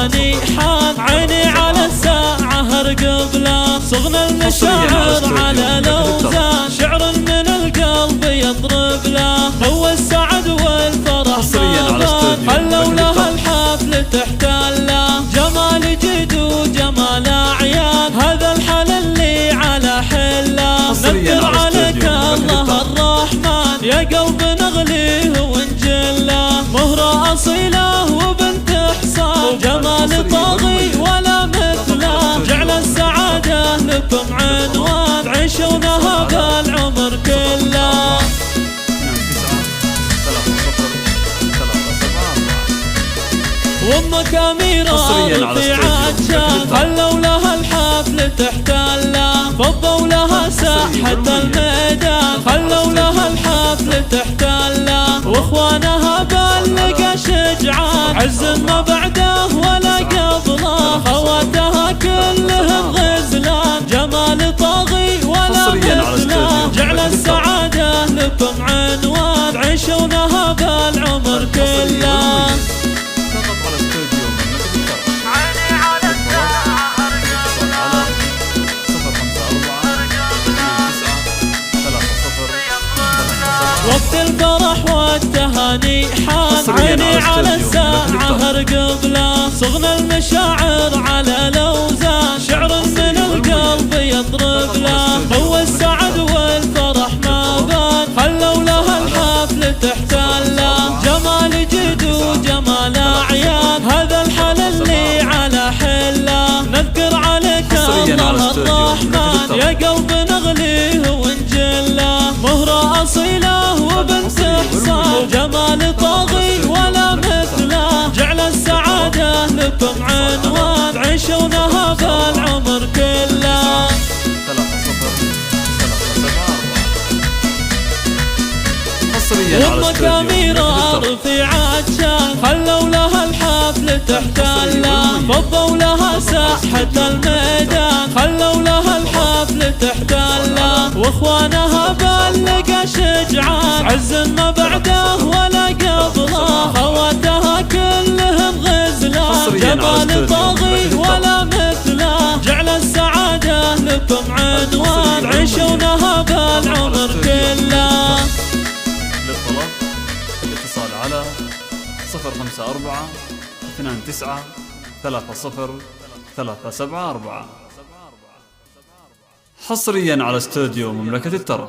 التهاني حان عيني على الساعة ارقب له صغنا المشاعر على الأوزان شعر من القلب يضرب له هو السعد والفرح مابان خلوا لها الحفل تحتال له جمال جد وجمال أعيان هذا الحل اللي على حله نذكر عليك الله الرحمن يا قلب نغليه ونجله مهرة أصيلة وبنت حصان جمال طاغي ولا مثله جعل السعادة لكم عنوان عيشونها بالعمر كله وامك أميرة رفيعة شان خلوا لها الحفل تحتال له فضوا لها ساحة الميدان خلوا لها الحفل تحتال له واخوانها بلقى شجعان عز ما بعده ولا قبله خواتها كلهم غزلان جمال طاغي ولا مثله جعل السعادة لكم عنوان عيشونها بالعمر كله وقت الفرح والتهاني حان عيني على الساعة ارقب له صغنا المشاعر على الأوزان شعر من القلب يضرب له هو السعد والفرح مابان خلوا لها الحفل تحتال له جمال جد وجمال أعيان هذا الحل اللي على حله نذكر عليك الله الرحمن يا قلب نغليه ونجله مهرة أصيلة وبنت حصان جمال طاغي ولا مثله جعل السعادة لكم عنوان عيشونها بالعمر كله وامك أميرة رفيعة شان خلوا لها الحفل تحتال له فضوا لها ساحة الميدان خلوا لها الحفل تحتال له واخوانها بلقى شجعان عز ما بعده ولا قبله خواتها كلهم غزلان جمال طاغي ولا مثله جعل السعادة لكم عنوان عيشونها بالعمر كله. للطلب الاتصال على 054 29 30 374 حصريا على استوديو مملكة الترى.